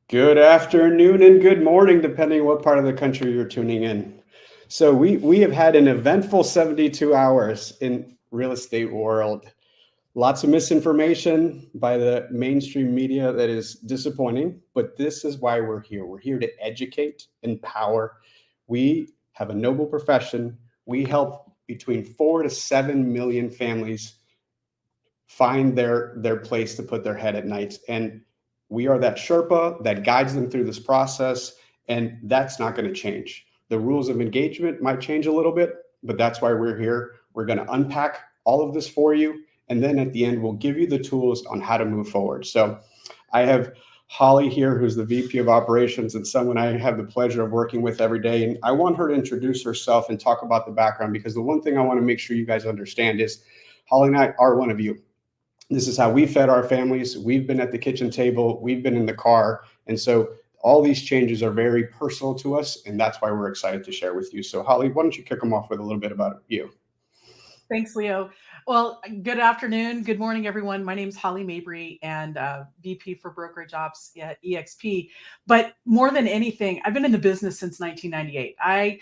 Good afternoon and good morning, depending what part of the country you're tuning in. So we have had an eventful 72 hours in real estate world. Lots of misinformation by the mainstream media that is disappointing, but this is why we're here. We're here to educate, empower. We have a noble profession. We help between 4 to 7 million families find their place to put their head at night. And we are that Sherpa that guides them through this process, and that's not going to change. The rules of engagement might change a little bit, but that's why we're here. We're going to unpack all of this for you, and then at the end, we'll give you the tools on how to move forward. So I have Holly here, who's the VP of Operations and someone I have the pleasure of working with every day. And I want her to introduce herself and talk about the background, because the one thing I want to make sure you guys understand is Holly and I are one of you. This is how we fed our families. We've been at the kitchen table. We've been in the car. And so all these changes are very personal to us, and that's why we're excited to share with you. So Holly, why don't you kick them off with a little bit about you? Thanks, Leo. Well, good afternoon. Good morning, everyone. My name is Holly Mabry, and VP for Brokerage Ops at EXP. But more than anything, I've been in the business since 1998. I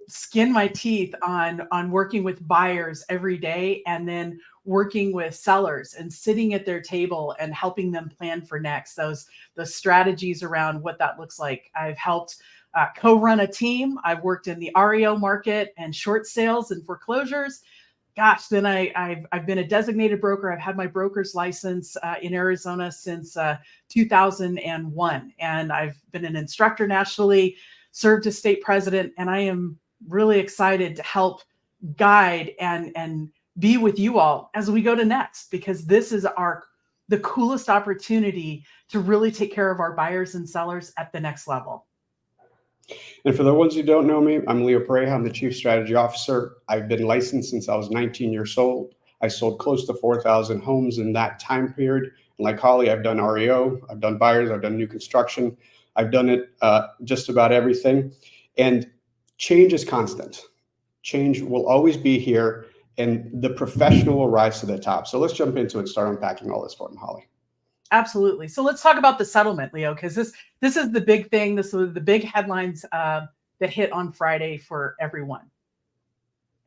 skin my teeth on working with buyers every day, and then working with sellers and sitting at their table and helping them plan for next, those strategies around what that looks like. I've helped co-run a team. I've worked in the REO market and short sales and foreclosures. Gosh, then I've been a designated broker. I've had my broker's license in Arizona since 2001, and I've been an instructor nationally, served as state president, and I am really excited to help guide and be with you all as we go to next, because this is the coolest opportunity to really take care of our buyers and sellers at the next level. And for the ones who don't know me, I'm Leo Pareja. I'm the Chief Strategy Officer. I've been licensed since I was 19 years old. I sold close to 4,000 homes in that time period. And like Holly, I've done REO, I've done buyers, I've done new construction. I've done it just about everything. And change is constant. Change will always be here, and the professional will rise to the top. So let's jump into it and start unpacking all this for them, Holly. Absolutely. So let's talk about the settlement, Leo, because this is the big thing. This was the big headlines that hit on Friday for everyone.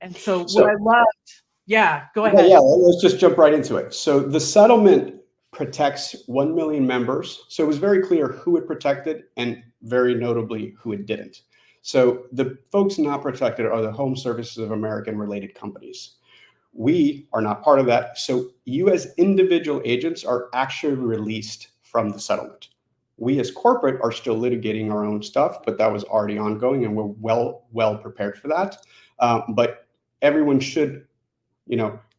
And so what I loved, yeah, go ahead. Yeah, let's just jump right into it. So the settlement protects 1 million members. So it was very clear who it protected, and very notably who it didn't. So the folks not protected are the Home Services of America related companies. We are not part of that. So you as individual agents are actually released from the settlement. We as corporate are still litigating our own stuff, but that was already ongoing, and we're well prepared for that. But everyone should,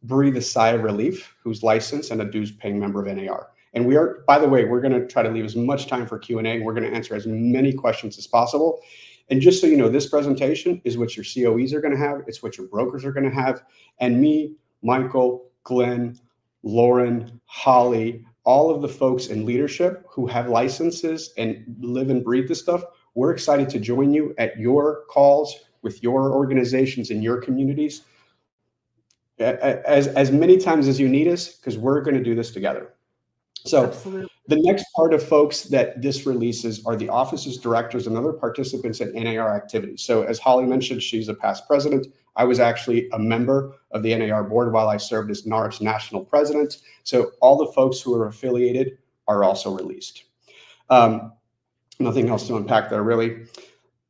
breathe a sigh of relief who's licensed and a dues paying member of NAR. And we are, by the way, we're going to try to leave as much time for Q&A. We're going to answer as many questions as possible. And just so you know, this presentation is what your COEs are going to have. It's what your brokers are going to have. And me, Michael, Glenn, Lauren, Holly, all of the folks in leadership who have licenses and live and breathe this stuff, we're excited to join you at your calls with your organizations and your communities as many times as you need us, because we're going to do this together. So absolutely. The next part of folks that this releases are the offices, directors, and other participants in NAR activities. So as Holly mentioned, she's a past president. I was actually a member of the NAR board while I served as NAR's national president. So all the folks who are affiliated are also released. Nothing else to unpack there, really.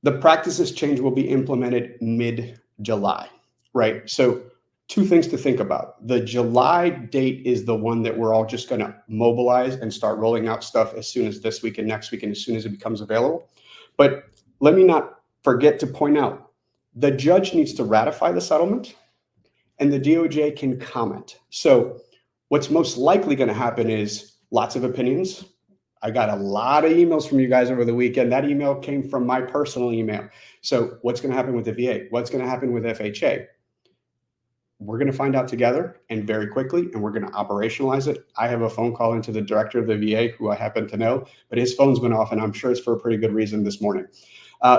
The practices change will be implemented mid-July, right? So two things to think about. The July date is the one that we're all just going to mobilize and start rolling out stuff as soon as this week and next week, and as soon as it becomes available. But let me not forget to point out, the judge needs to ratify the settlement, and the DOJ can comment. So what's most likely going to happen is lots of opinions. I got a lot of emails from you guys over the weekend. That email came from my personal email. So what's going to happen with the VA? What's going to happen with FHA? We're going to find out together and very quickly, and we're going to operationalize it. I have a phone call into the director of the VA, who I happen to know, but his phone's been off, and I'm sure it's for a pretty good reason this morning.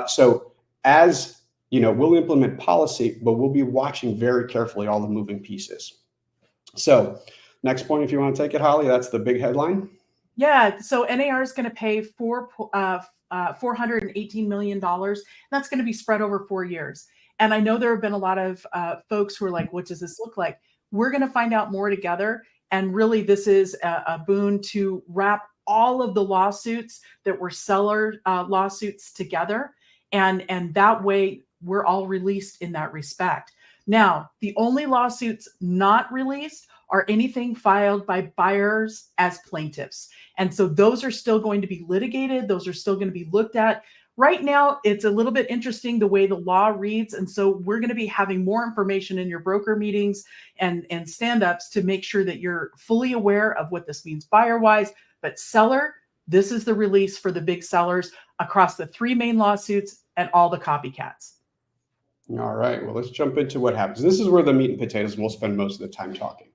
So as you know, we'll implement policy, but we'll be watching very carefully all the moving pieces. So Next point, if you want to take it, Holly, that's the big headline. Yeah, so NAR is going to pay $418 million. That's going to be spread over 4 years. And I know there have been a lot of folks who are like, what does this look like? We're going to find out more together. And really, this is a boon to wrap all of the lawsuits that were seller lawsuits together. And that way, we're all released in that respect. Now, the only lawsuits not released are anything filed by buyers as plaintiffs. And so those are still going to be litigated. Those are still going to be looked at. Right now, it's a little bit interesting the way the law reads. And so we're going to be having more information in your broker meetings and stand-ups to make sure that you're fully aware of what this means buyer-wise. But seller, this is the release for the big sellers across the 3 main lawsuits and all the copycats. All right, well, let's jump into what happens. This is where the meat and potatoes, and we'll spend most of the time talking.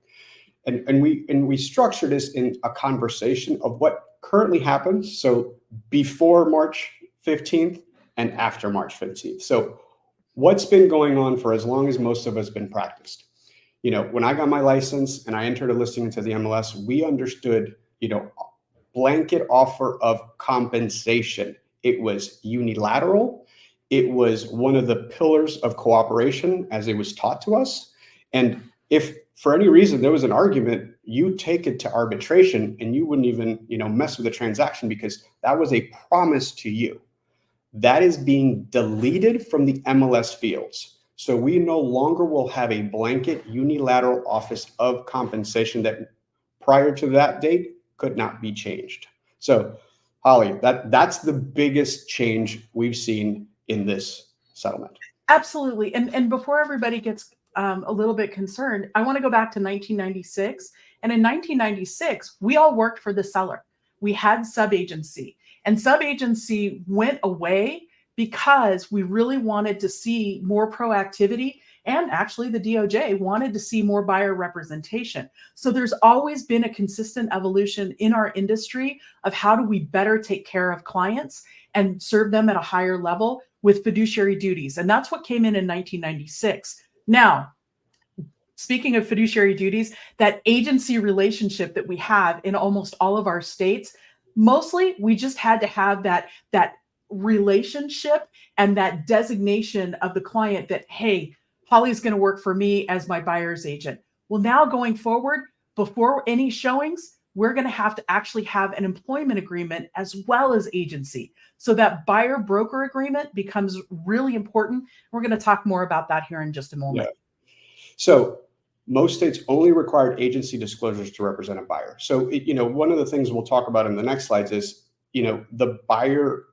And we structure this in a conversation of what currently happens. So before March 15th and after March 15th. So what's been going on for as long as most of us been practiced? You know, when I got my license and I entered a listing into the MLS, we understood, you know, blanket offer of compensation. It was unilateral. It was one of the pillars of cooperation as it was taught to us. And if for any reason there was an argument, you take it to arbitration and you wouldn't even, you know, mess with the transaction because that was a promise to you. That is being deleted from the MLS fields. So we no longer will have a blanket unilateral office of compensation that prior to that date could not be changed. So Holly, that's the biggest change we've seen in this settlement. Absolutely. And before everybody gets a little bit concerned, I want to go back to 1996. And in 1996, we all worked for the seller. We had subagency, and subagency went away because we really wanted to see more proactivity. And actually, the DOJ wanted to see more buyer representation. So there's always been a consistent evolution in our industry of how do we better take care of clients and serve them at a higher level with fiduciary duties. And that's what came in 1996. Now, speaking of fiduciary duties, that agency relationship that we have in almost all of our states, mostly we just had to have that relationship and that designation of the client that, hey, Holly's going to work for me as my buyer's agent. Well, now going forward, before any showings, we're going to have to actually have an employment agreement as well as agency. So that buyer broker agreement becomes really important. We're going to talk more about that here in just a moment. Yeah. So most states only required agency disclosures to represent a buyer. So, you know, one of the things we'll talk about in the next slides is, you know, the buyer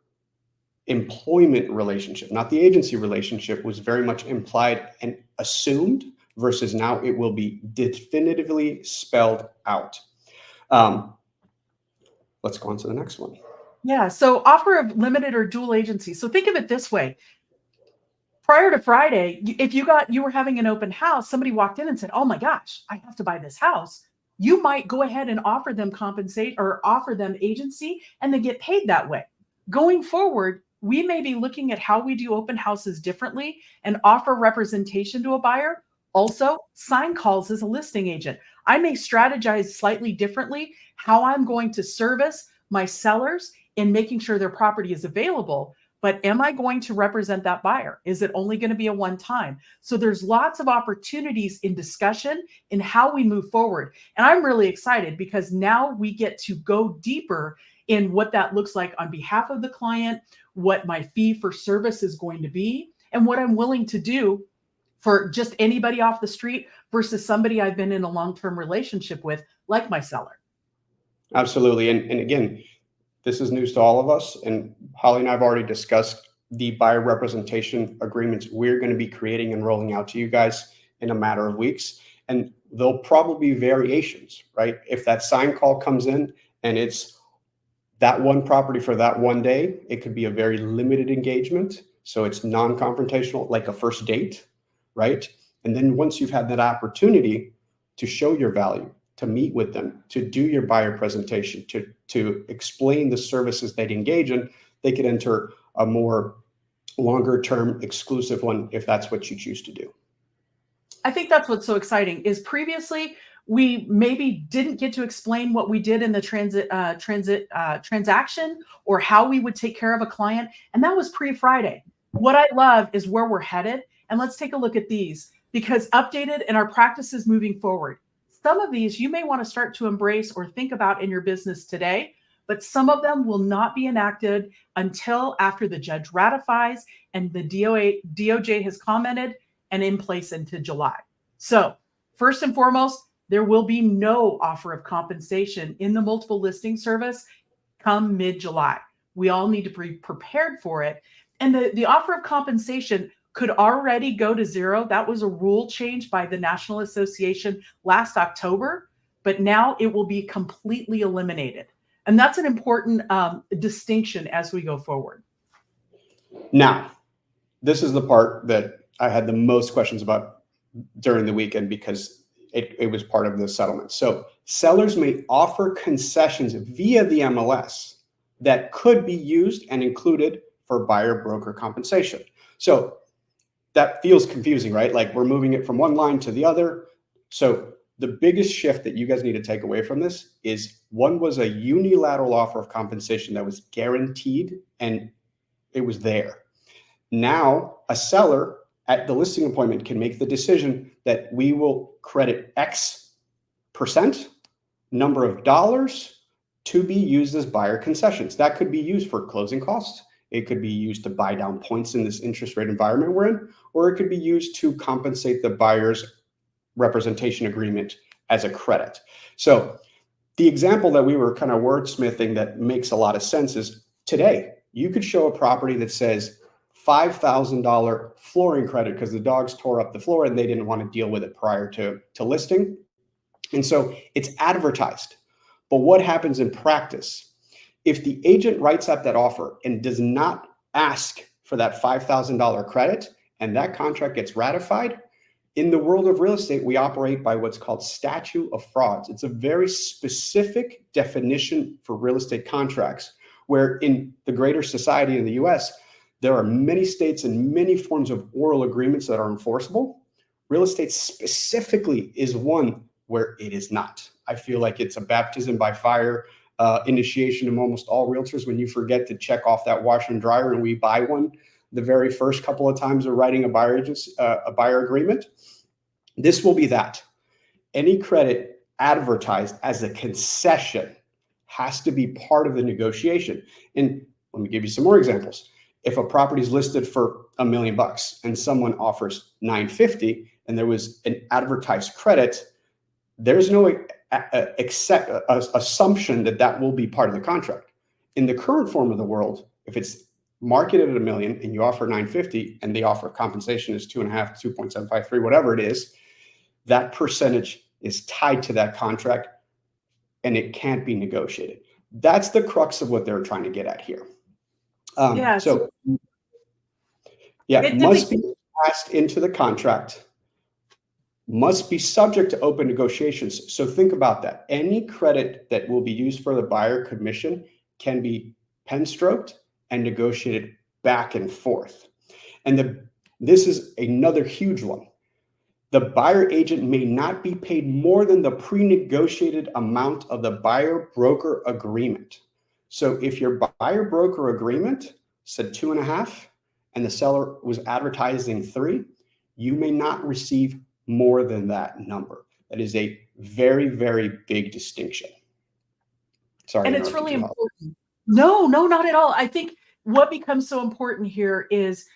employment relationship, not the agency relationship, was very much implied and assumed versus now it will be definitively spelled out. Let's go on to the next one. Yeah. So offer of limited or dual agency. So think of it this way. Prior to Friday, if you were having an open house, somebody walked in and said, oh my gosh, I have to buy this house. You might go ahead and offer them compensate or offer them agency and they get paid that way. Going forward, we may be looking at how we do open houses differently and offer representation to a buyer. Also, sign calls as a listing agent. I may strategize slightly differently how I'm going to service my sellers in making sure their property is available. But am I going to represent that buyer? Is it only going to be a one-time? So there's lots of opportunities in discussion in how we move forward. And I'm really excited because now we get to go deeper in what that looks like on behalf of the client, what my fee for service is going to be, and what I'm willing to do for just anybody off the street versus somebody I've been in a long-term relationship with, like my seller. Absolutely. And again, this is news to all of us. And Holly and I have already discussed the buyer representation agreements we're going to be creating and rolling out to you guys in a matter of weeks. And there'll probably be variations, right? If that sign call comes in and it's that one property for that one day, it could be a very limited engagement. So it's non-confrontational, like a first date, right? And then once you've had that opportunity to show your value, to meet with them, to do your buyer presentation, to explain the services they'd engage in, they could enter a more longer term exclusive one if that's what you choose to do. I think that's what's so exciting is previously We maybe didn't get to explain what we did in the transaction or how we would take care of a client. And that was pre-Friday. What I love is where we're headed. And let's take a look at these, because updated and our practices moving forward. Some of these you may want to start to embrace or think about in your business today, but some of them will not be enacted until after the judge ratifies and the DOJ has commented and in place into July. So first and foremost, there will be no offer of compensation in the multiple listing service come mid-July. We all need to be prepared for it. And the offer of compensation could already go to zero. That was a rule change by the National Association last October, but now it will be completely eliminated. And that's an important distinction as we go forward. Now, this is the part that I had the most questions about during the weekend because it was part of the settlement. So sellers may offer concessions via the MLS that could be used and included for buyer broker compensation. So that feels confusing, right? Like we're moving it from one line to the other. So the biggest shift that you guys need to take away from this is one was a unilateral offer of compensation that was guaranteed and it was there. Now a seller at the listing appointment can make the decision that we will credit X percent number of dollars to be used as buyer concessions. That could be used for closing costs. It could be used to buy down points in this interest rate environment we're in, or it could be used to compensate the buyer's representation agreement as a credit. So the example that we were kind of wordsmithing that makes a lot of sense is today, you could show a property that says $5,000 flooring credit because the dogs tore up the floor and they didn't want to deal with it prior to listing. And so it's advertised. But what happens in practice? If the agent writes up that offer and does not ask for that $5,000 credit and that contract gets ratified, in the world of real estate, we operate by what's called statute of frauds. It's a very specific definition for real estate contracts, where in the greater society in the US, there are many states and many forms of oral agreements that are enforceable. Real estate specifically is one where it is not. I feel like it's a baptism by fire initiation of almost all realtors when you forget to check off that washer and dryer and we buy one the very first couple of times of writing a buyer agreement. This will be that. Any credit advertised as a concession has to be part of the negotiation. And let me give you some more examples. If a property is listed for $1 million and someone offers $950 and there was an advertised credit, there's no assumption that that will be part of the contract. In the current form of the world, if it's marketed at $1 million and you offer $950 and they offer compensation is 2.5, 2.753, whatever it is, that percentage is tied to that contract and it can't be negotiated. That's the crux of what they're trying to get at here. So must be passed into the contract, must be subject to open negotiations. So think about that. Any credit that will be used for the buyer commission can be pen stroked and negotiated back and forth. And this is another huge one. The buyer agent may not be paid more than the pre-negotiated amount of the buyer broker agreement. So if your buyer broker agreement said 2.5 and the seller was advertising 3, you may not receive more than that number. That is a very, very big distinction. Sorry. And it's really important. No, not at all. I think what becomes so important here is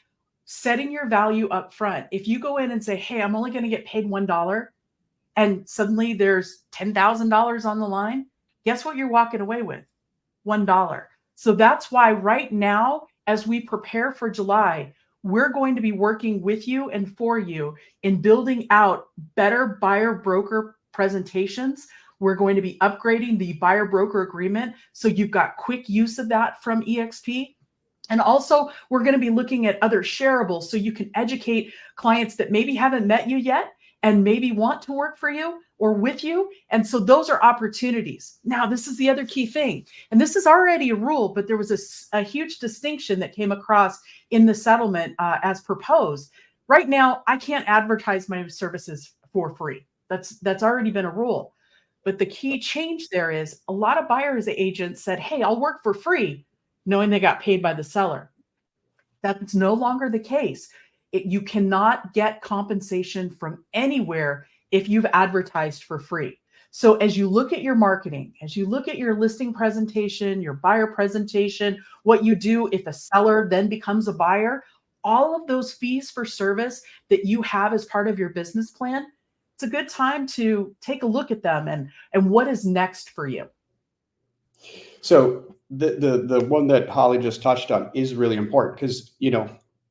setting your value up front. If you go in and say, hey, I'm only going to get paid $1 and suddenly there's $10,000 on the line, guess what you're walking away with? $1. So that's why right now, as we prepare for July, we're going to be working with you and for you in building out better buyer broker presentations. We're going to be upgrading the buyer broker agreement so you've got quick use of that from EXP. And also, we're going to be looking at other shareables so you can educate clients that maybe haven't met you yet and maybe want to work for you or with you. And so those are opportunities. Now, this is the other key thing. And this is already a rule, but there was a huge distinction that came across in the settlement as proposed. Right now, I can't advertise my services for free. That's already been a rule. But the key change there is a lot of buyers agents said, hey, I'll work for free, knowing they got paid by the seller. That's no longer the case. You cannot get compensation from anywhere if you've advertised for free. So as you look at your marketing, as you look at your listing presentation, your buyer presentation, what you do if a seller then becomes a buyer, all of those fees for service that you have as part of your business plan, it's a good time to take a look at them and what is next for you. So the one that Holly just touched on is really important because,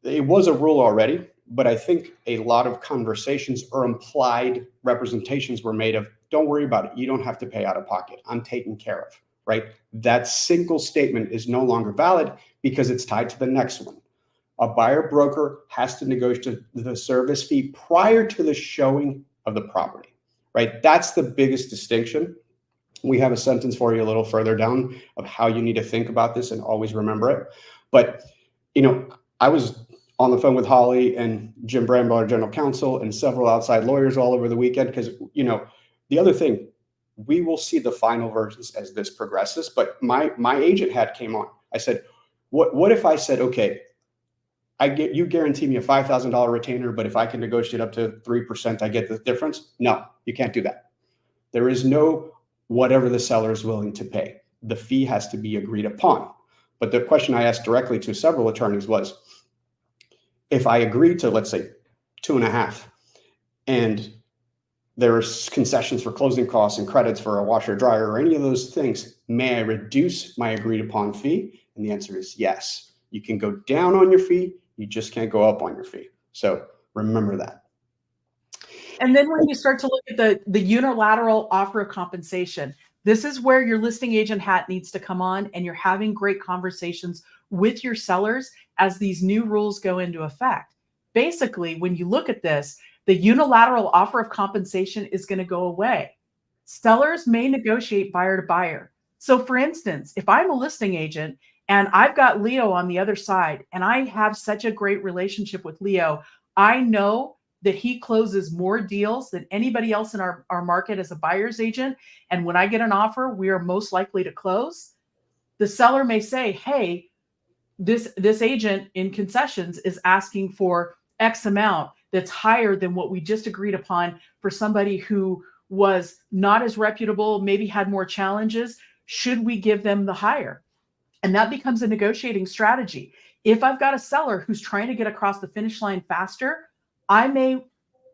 it was a rule already, but I think a lot of conversations or implied representations were made of, don't worry about it. You don't have to pay out of pocket. I'm taken care of, right? That single statement is no longer valid because it's tied to the next one. A buyer broker has to negotiate the service fee prior to the showing of the property, right? That's the biggest distinction. We have a sentence for you a little further down of how you need to think about this and always remember it. But, I was on the phone with Holly and Jim Bramble, our general counsel, and several outside lawyers all over the weekend because, the other thing, we will see the final versions as this progresses. But my agent hat came on. I said, what if I said, okay, you guarantee me a $5,000 retainer, but if I can negotiate up to 3%, I get the difference? No, you can't do that. There is no whatever the seller is willing to pay. The fee has to be agreed upon. But the question I asked directly to several attorneys was, if I agreed to, let's say, 2.5, and there are concessions for closing costs and credits for a washer dryer or any of those things, may I reduce my agreed upon fee? And the answer is yes. You can go down on your fee. You just can't go up on your fee. So remember that. And then when you start to look at the unilateral offer of compensation, this is where your listing agent hat needs to come on, and you're having great conversations with your sellers as these new rules go into effect. Basically, when you look at this, the unilateral offer of compensation is going to go away. Sellers may negotiate buyer to buyer. So for instance, if I'm a listing agent and I've got Leo on the other side and I have such a great relationship with Leo, I know that he closes more deals than anybody else in our market as a buyer's agent. And when I get an offer, we are most likely to close. The seller may say, hey, this agent in concessions is asking for X amount that's higher than what we just agreed upon for somebody who was not as reputable, maybe had more challenges. Should we give them the higher? And that becomes a negotiating strategy. If I've got a seller who's trying to get across the finish line faster, I may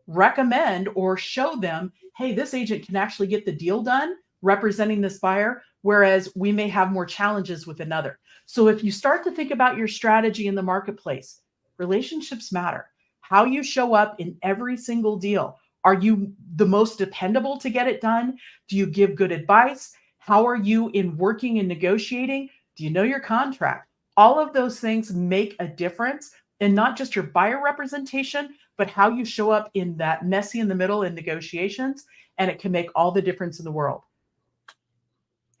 recommend or show them, hey, this agent can actually get the deal done representing this buyer, whereas we may have more challenges with another. So if you start to think about your strategy in the marketplace, relationships matter. How you show up in every single deal. Are you the most dependable to get it done? Do you give good advice? How are you in working and negotiating? Do you know your contract? All of those things make a difference in not just your buyer representation, but how you show up in that messy in the middle in negotiations. And it can make all the difference in the world.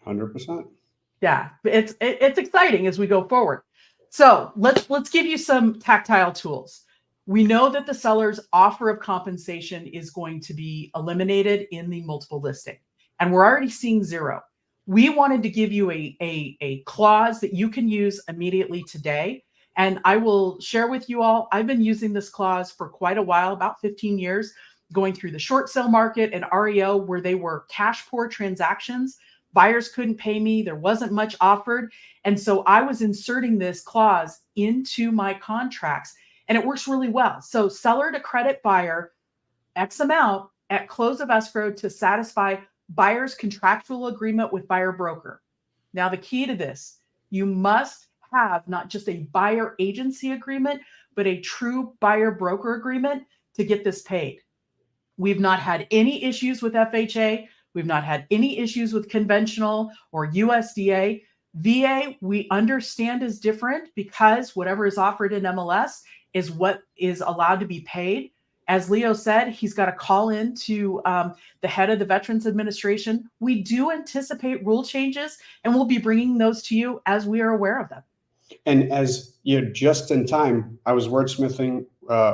100%. Yeah, it's exciting as we go forward. So let's give you some tactile tools. We know that the seller's offer of compensation is going to be eliminated in the multiple listing, and we're already seeing 0. We wanted to give you a clause that you can use immediately today. And I will share with you all, I've been using this clause for quite a while, about 15 years, going through the short sale market and REO where they were cash poor transactions. Buyers couldn't pay me. There wasn't much offered. And so I was inserting this clause into my contracts, and it works really well. So seller to credit buyer X amount at close of escrow to satisfy buyer's contractual agreement with buyer broker. Now, the key to this, you must have not just a buyer agency agreement, but a true buyer broker agreement to get this paid. We've not had any issues with FHA. We've not had any issues with conventional or USDA. VA, we understand is different because whatever is offered in MLS is what is allowed to be paid. As Leo said, he's got to call in to the head of the Veterans Administration. We do anticipate rule changes, and we'll be bringing those to you as we are aware of them. And as just in time, I was wordsmithing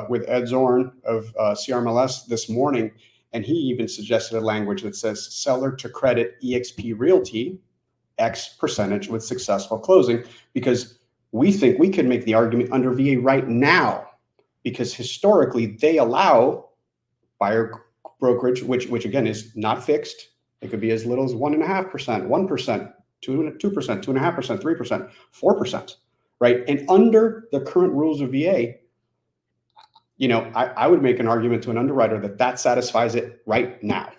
with Ed Zorn of CRMLS this morning, And he even suggested a language that says seller to credit eXp Realty X percentage with successful closing, because we think we can make the argument under VA right now, because historically they allow buyer brokerage, which again is not fixed. It could be as little as 1.5%, 1%, 2%, 2.5%, 3%, 4%, right? And under the current rules of VA, I would make an argument to an underwriter that satisfies it right now.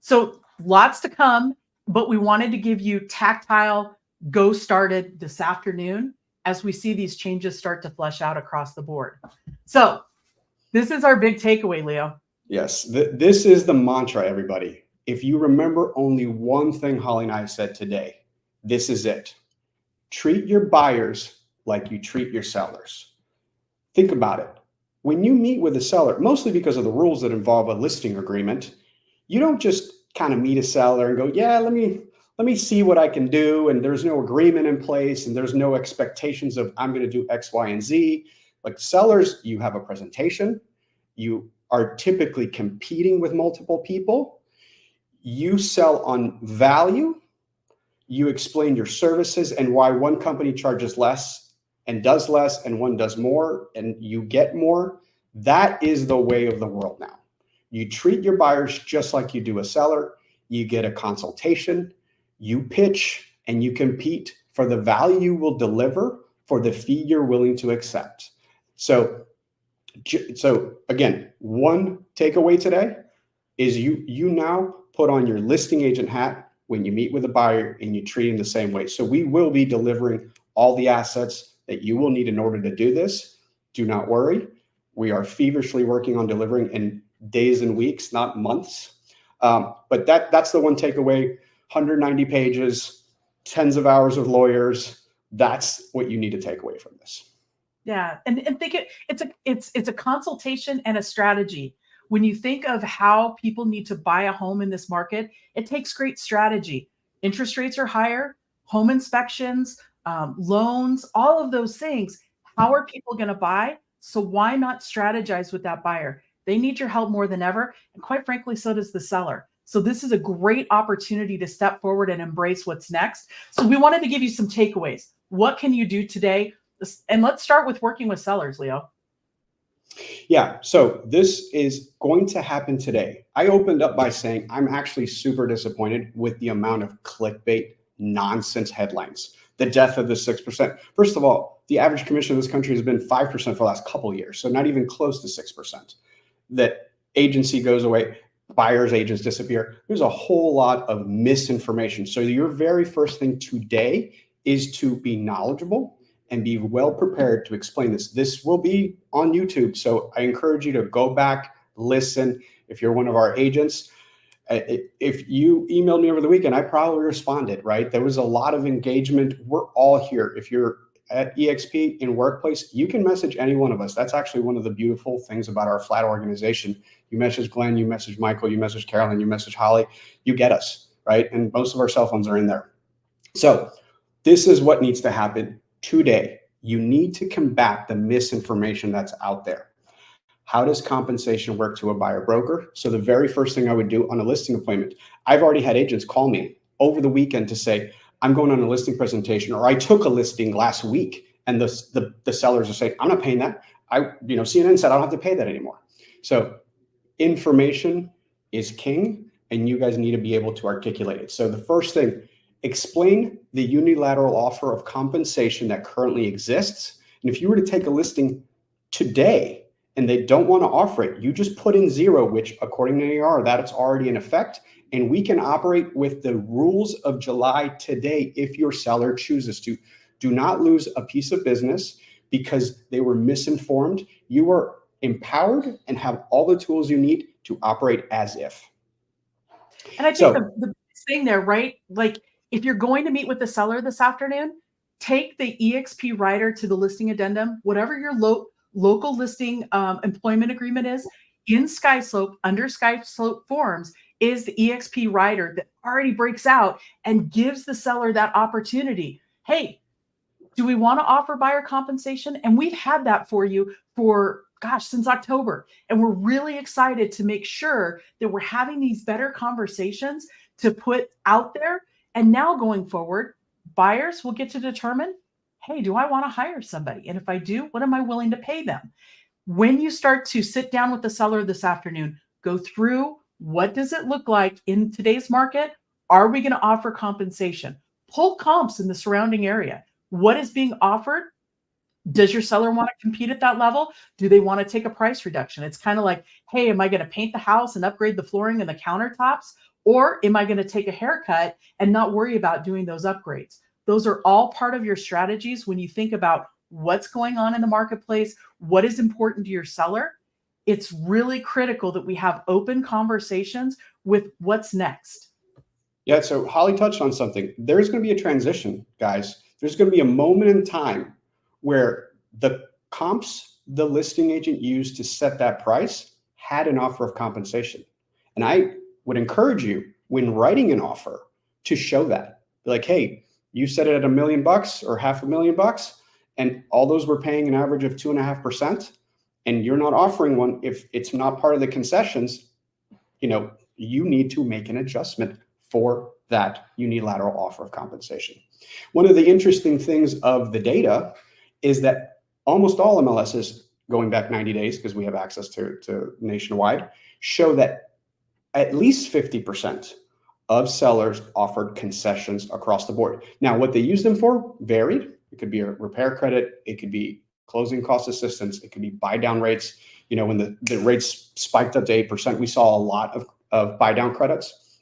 So lots to come, but we wanted to give you tactile go started this afternoon as we see these changes start to flesh out across the board. So this is our big takeaway, Leo. Yes, this is the mantra, everybody. If you remember only one thing Holly and I said today, this is it. Treat your buyers like you treat your sellers. Think about it. When you meet with a seller, mostly because of the rules that involve a listing agreement, you don't just kind of meet a seller and go, yeah, let me see what I can do. And there's no agreement in place and there's no expectations of I'm going to do X, Y, and Z. Like sellers, you have a presentation. You are typically competing with multiple people. You sell on value. You explain your services and why one company charges less and does less and one does more and you get more. That is the way of the world now. You treat your buyers just like you do a seller. You get a consultation, you pitch, and you compete for the value you will deliver for the fee you're willing to accept. So again, one takeaway today is you now put on your listing agent hat when you meet with a buyer and you treat them the same way. So we will be delivering all the assets that you will need in order to do this. Do not worry. We are feverishly working on delivering in days and weeks, not months. But that's the one takeaway. 190 pages, tens of hours of lawyers. That's what you need to take away from this. Yeah, and think it's a consultation and a strategy. When you think of how people need to buy a home in this market, it takes great strategy. Interest rates are higher, home inspections, loans, all of those things. How are people going to buy? So why not strategize with that buyer? They need your help more than ever. And quite frankly, so does the seller. So this is a great opportunity to step forward and embrace what's next. So we wanted to give you some takeaways. What can you do today? And let's start with working with sellers, Leo. Yeah, so this is going to happen today. I opened up by saying I'm actually super disappointed with the amount of clickbait nonsense headlines. The death of the 6%. First of all, the average commission in this country has been 5% for the last couple of years, so not even close to 6%. That agency goes away, buyers agents disappear. There's a whole lot of misinformation. So your very first thing today is to be knowledgeable and be well prepared to explain this. This will be on YouTube. So I encourage you to go back, listen. If you're one of our agents, if you emailed me over the weekend, I probably responded, right? There was a lot of engagement. We're all here. If you're at eXp in workplace, you can message any one of us. That's actually one of the beautiful things about our flat organization. You message Glenn, you message Michael, you message Carolyn, you message Holly, you get us, right? And most of our cell phones are in there. So this is what needs to happen today. You need to combat the misinformation that's out there. How does compensation work to a buyer broker? So the very first thing I would do on a listing appointment, I've already had agents call me over the weekend to say, I'm going on a listing presentation, or I took a listing last week and the sellers are saying, I'm not paying that. CNN said I don't have to pay that anymore. So information is king and you guys need to be able to articulate it. So the first thing, explain the unilateral offer of compensation that currently exists. And if you were to take a listing today and they don't want to offer it, you just put in 0, which according to NAR, that it's already in effect. And we can operate with the rules of July today if your seller chooses to. Do not lose a piece of business because they were misinformed. You are empowered and have all the tools you need to operate as if. And I think the biggest thing there, right? Like if you're going to meet with the seller this afternoon, take the EXP rider to the listing addendum, whatever your local listing employment agreement is, in SkySlope, under SkySlope forms, is the EXP rider that already breaks out and gives the seller that opportunity. Hey, do we want to offer buyer compensation? And we've had that for you for gosh, since October. And we're really excited to make sure that we're having these better conversations to put out there. And now going forward, buyers will get to determine, hey, do I want to hire somebody? And if I do, what am I willing to pay them? When you start to sit down with the seller this afternoon, go through what does it look like in today's market? Are we going to offer compensation? Pull comps in the surrounding area. What is being offered? Does your seller want to compete at that level? Do they want to take a price reduction? It's kind of like, hey, am I going to paint the house and upgrade the flooring and the countertops? Or am I going to take a haircut and not worry about doing those upgrades? Those are all part of your strategies when you think about what's going on in the marketplace, what is important to your seller. It's really critical that we have open conversations with what's next. Yeah, so Holly touched on something. There's going to be a transition, guys. There's going to be a moment in time where the comps the listing agent used to set that price had an offer of compensation. And I would encourage you, when writing an offer, to show that. Be like, hey, you set it at $1 million or $500,000, and all those were paying an average of 2.5%, and you're not offering one. If it's not part of the concessions, you need to make an adjustment for that unilateral offer of compensation. One of the interesting things of the data is that almost all MLSs going back 90 days, because we have access to nationwide, show that at least 50% of sellers offered concessions across the board. Now, what they used them for varied. It could be a repair credit. It could be closing cost assistance. It could be buy down rates. When the rates spiked up to 8%, we saw a lot of buy down credits.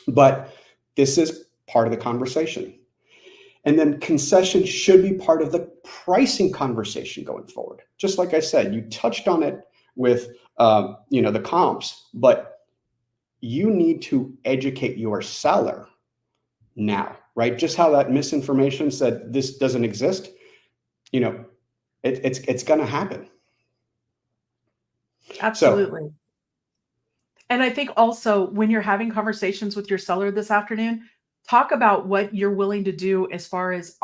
But this is part of the conversation. And then concessions should be part of the pricing conversation going forward. Just like I said, you touched on it with the comps, but you need to educate your seller now, right? Just how that misinformation said this doesn't exist, it's going to happen. Absolutely. And I think also when you're having conversations with your seller this afternoon, talk about what you're willing to do as far as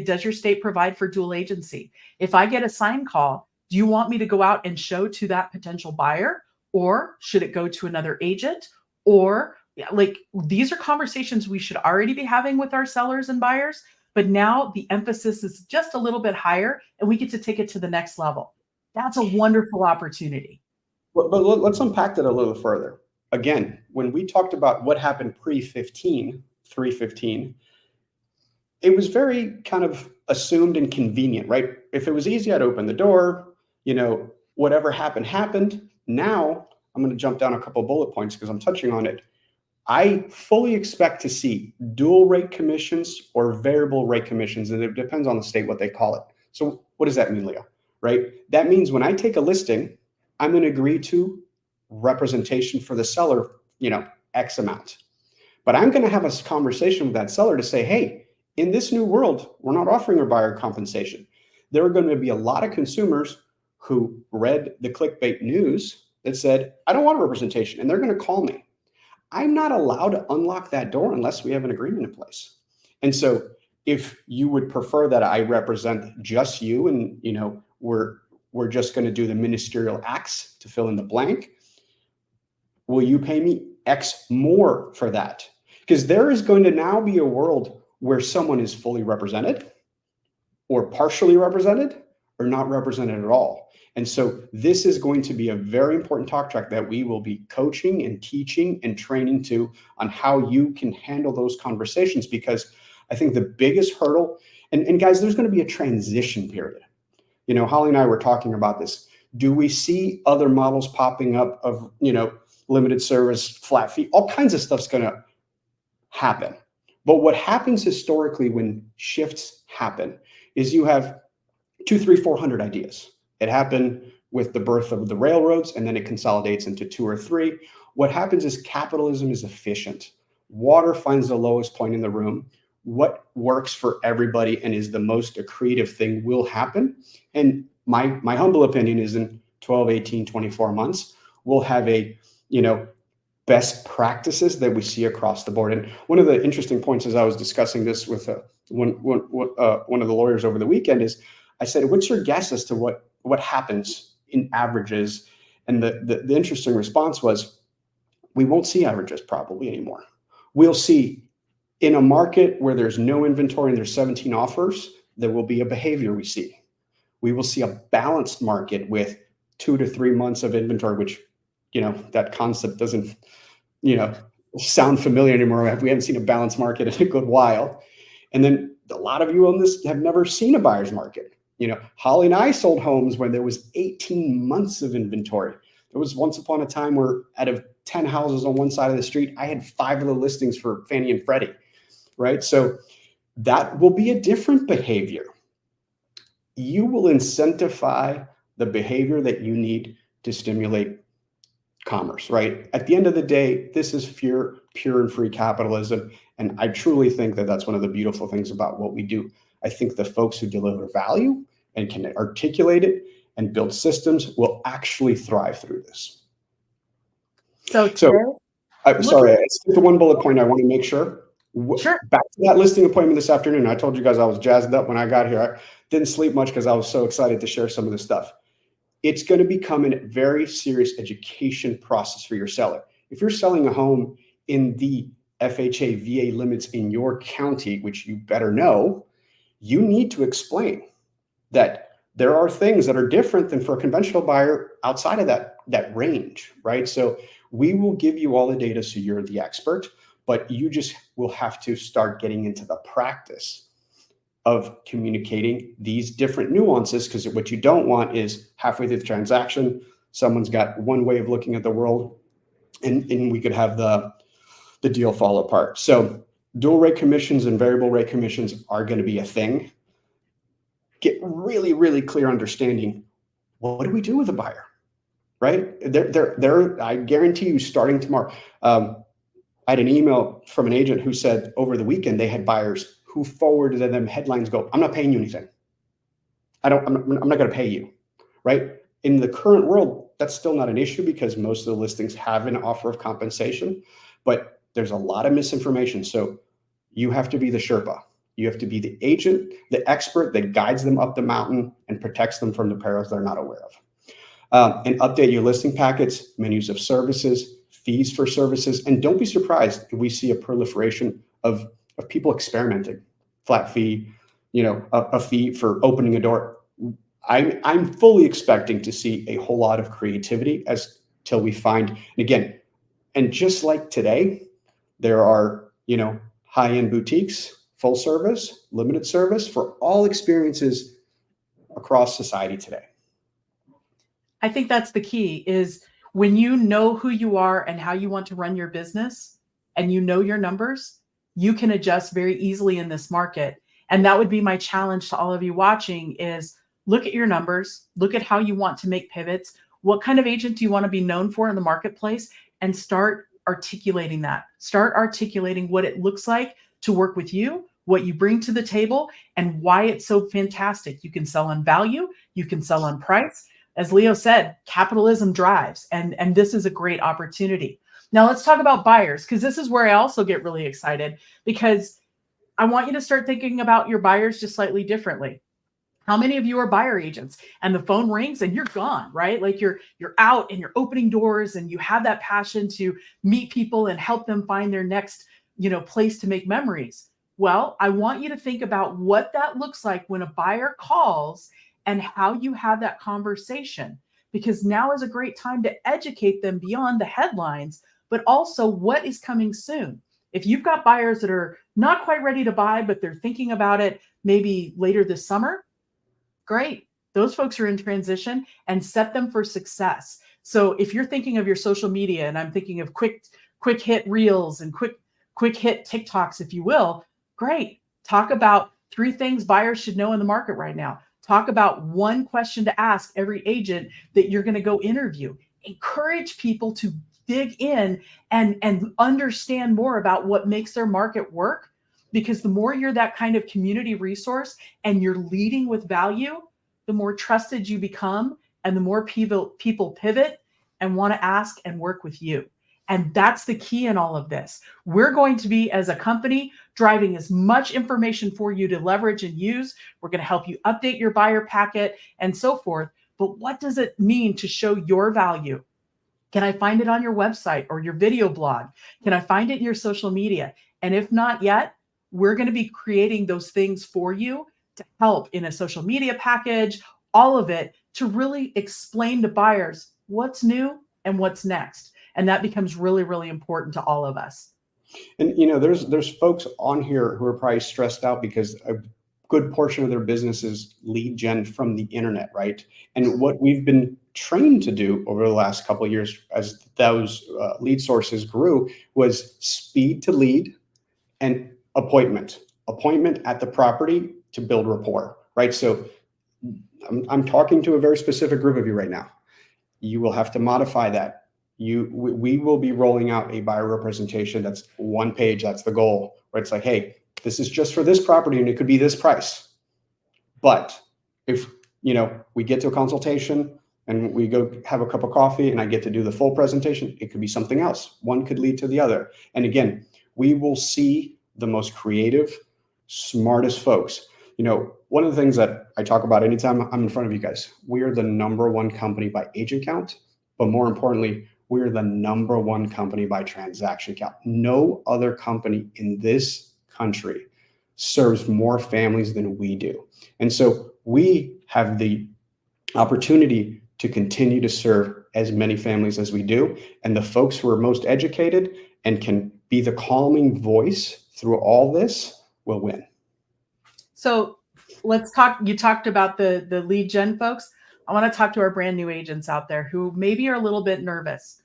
does your state provide for dual agency? If I get a sign call, do you want me to go out and show to that potential buyer, or should it go to another agent? Or these are conversations we should already be having with our sellers and buyers, but now the emphasis is just a little bit higher and we get to take it to the next level. That's a wonderful opportunity. But let's unpack that a little further. Again, when we talked about what happened pre-315, it was very kind of assumed and convenient, right? If it was easy, I'd open the door, whatever happened. Now, I'm going to jump down a couple of bullet points because I'm touching on it. I fully expect to see dual rate commissions or variable rate commissions, and it depends on the state what they call it. So what does that mean, Leo? Right? That means when I take a listing, I'm going to agree to representation for the seller, X amount. But I'm going to have a conversation with that seller to say, hey, in this new world, we're not offering a buyer compensation. There are going to be a lot of consumers who read the clickbait news that said, I don't want a representation, and they're going to call me. I'm not allowed to unlock that door unless we have an agreement in place. And so if you would prefer that I represent just you and, we're just going to do the ministerial acts to fill in the blank, will you pay me X more for that? Because there is going to now be a world where someone is fully represented or partially represented or not represented at all. And so this is going to be a very important talk track that we will be coaching and teaching and training to on how you can handle those conversations, because I think the biggest hurdle, and guys, there's going to be a transition period. Holly and I were talking about this. Do we see other models popping up of, limited service, flat fee, all kinds of stuff's going to happen. But what happens historically when shifts happen is you have 200, 300, 400 ideas. It happened with the birth of the railroads, and then it consolidates into 2 or 3. What happens is capitalism is efficient. Water finds the lowest point in the room. What works for everybody and is the most accretive thing will happen. And my humble opinion is in 12, 18, 24 months, we'll have a, best practices that we see across the board. And one of the interesting points as I was discussing this with one of the lawyers over the weekend is I said, what's your guess as to what happens in averages. And the interesting response was, we won't see averages probably anymore. We'll see in a market where there's no inventory and there's 17 offers, there will be a behavior we see. We will see a balanced market with 2 to 3 months of inventory, which, that concept doesn't, sound familiar anymore. We haven't seen a balanced market in a good while. And then a lot of you on this have never seen a buyer's market. Holly and I sold homes when there was 18 months of inventory. There was once upon a time where out of 10 houses on one side of the street, I had 5 of the listings for Fannie and Freddie, right? So that will be a different behavior. You will incentivize the behavior that you need to stimulate commerce, right? At the end of the day, this is pure and free capitalism. And I truly think that that's one of the beautiful things about what we do. I think the folks who deliver value and can articulate it and build systems will actually thrive through this. So sorry, I skipped the one bullet point I want to make sure. Sure. Back to that listing appointment this afternoon. I told you guys I was jazzed up when I got here. I didn't sleep much because I was so excited to share some of this stuff. It's going to become a very serious education process for your seller. If you're selling a home in the FHA VA limits in your county, which you better know, you need to explain that there are things that are different than for a conventional buyer outside of that range, right? So we will give you all the data so you're the expert, but you just will have to start getting into the practice of communicating these different nuances, because what you don't want is halfway through the transaction, someone's got one way of looking at the world, and we could have the deal fall apart. So dual rate commissions and variable rate commissions are going to be a thing. Get really, really clear understanding. What do we do with a buyer, right? I guarantee you, starting tomorrow. I had an email from an agent who said over the weekend they had buyers who forwarded them headlines go, I'm not paying you anything. I'm not going to pay you, right? In the current world, that's still not an issue because most of the listings have an offer of compensation, but there's a lot of misinformation. So you have to be the Sherpa. You have to be the agent, the expert that guides them up the mountain and protects them from the perils they're not aware of. And update your listing packets, menus of services, fees for services. And don't be surprised if we see a proliferation of people experimenting. Flat fee, a fee for opening a door. I'm fully expecting to see a whole lot of creativity till we find, and again, and just like today, there are, high-end boutiques, full service, limited service for all experiences across society today. I think that's the key is when you know who you are and how you want to run your business and you know your numbers, you can adjust very easily in this market. And that would be my challenge to all of you watching is look at your numbers, look at how you want to make pivots. What kind of agent do you want to be known for in the marketplace? And start articulating that. Start articulating what it looks like to work with you, what you bring to the table, and why it's so fantastic. You can sell on value, you can sell on price. As Leo said, capitalism drives, and this is a great opportunity. Now let's talk about buyers, because this is where I also get really excited, because I want you to start thinking about your buyers just slightly differently. How many of you are buyer agents and the phone rings and you're gone, right? Like you're out and you're opening doors and you have that passion to meet people and help them find their next, place to make memories. Well, I want you to think about what that looks like when a buyer calls and how you have that conversation, because now is a great time to educate them beyond the headlines, but also what is coming soon. If you've got buyers that are not quite ready to buy, but they're thinking about it maybe later this summer, great. Those folks are in transition, and set them for success. So if you're thinking of your social media, and I'm thinking of quick hit reels and quick hit TikToks, if you will, great. Talk about 3 things buyers should know in the market right now. Talk about 1 question to ask every agent that you're going to go interview. Encourage people to dig in and understand more about what makes their market work, because the more you're that kind of community resource and you're leading with value, the more trusted you become and the more people pivot and want to ask and work with you. And that's the key in all of this. We're going to be, as a company, driving as much information for you to leverage and use. We're going to help you update your buyer packet and so forth. but what does it mean to show your value? Can I find it on your website or your video blog? Can I find it in your social media? And if not yet, we're going to be creating those things for you to help in a social media package, all of it, to really explain to buyers what's new and what's next. And that becomes really, really important to all of us. And there's folks on here who are probably stressed out because a good portion of their business is lead gen from the internet, right? And what we've been trained to do over the last couple of years as those lead sources grew was speed to lead and appointment at the property to build rapport, right? So I'm talking to a very specific group of you right now. You will have to modify that. We will be rolling out a buyer representation that's one page. That's the goal, where it's like, hey, this is just for this property and it could be this price. But if we get to a consultation and we go have a cup of coffee and I get to do the full presentation, it could be something else. One could lead to the other. And again, we will see the most creative, smartest folks. One of the things that I talk about anytime I'm in front of you guys, we are the #1 company by agent count, but more importantly, we're the #1 company by transaction count. No other company in this country serves more families than we do. And so we have the opportunity to continue to serve as many families as we do. And the folks who are most educated and can be the calming voice through all this will win. So let's talk. You talked about the lead gen folks. I want to talk to our brand new agents out there who maybe are a little bit nervous.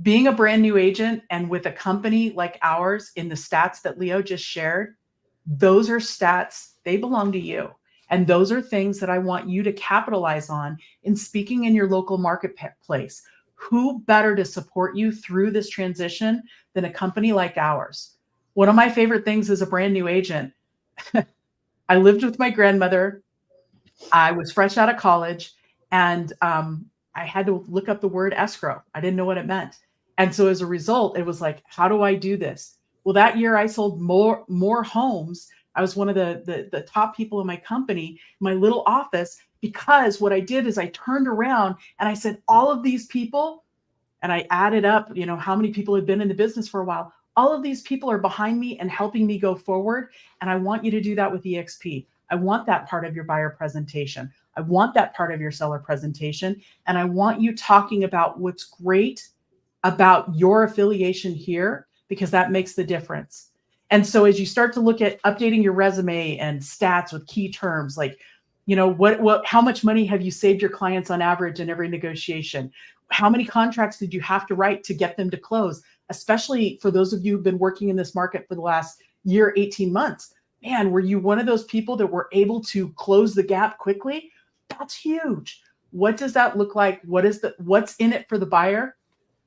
Being a brand new agent and with a company like ours, in the stats that Leo just shared, those are stats, they belong to you. And those are things that I want you to capitalize on in speaking in your local marketplace. Who better to support you through this transition than a company like ours? One of my favorite things as a brand new agent, I lived with my grandmother. I was fresh out of college, and I had to look up the word escrow. I didn't know what it meant. And so as a result, it was like, how do I do this? Well, that year I sold more homes. I was one of the top people in my company, my little office, because what I did is I turned around and I said, all of these people, and I added up, how many people had been in the business for a while. All of these people are behind me and helping me go forward. And I want you to do that with EXP. I want that part of your buyer presentation. I want that part of your seller presentation. And I want you talking about what's great about your affiliation here, because that makes the difference. And so as you start to look at updating your resume and stats with key terms, like, how much money have you saved your clients on average in every negotiation? How many contracts did you have to write to get them to close? Especially for those of you who've been working in this market for the last year, 18 months. Man, were you one of those people that were able to close the gap quickly? That's huge. What does that look like? What's in it for the buyer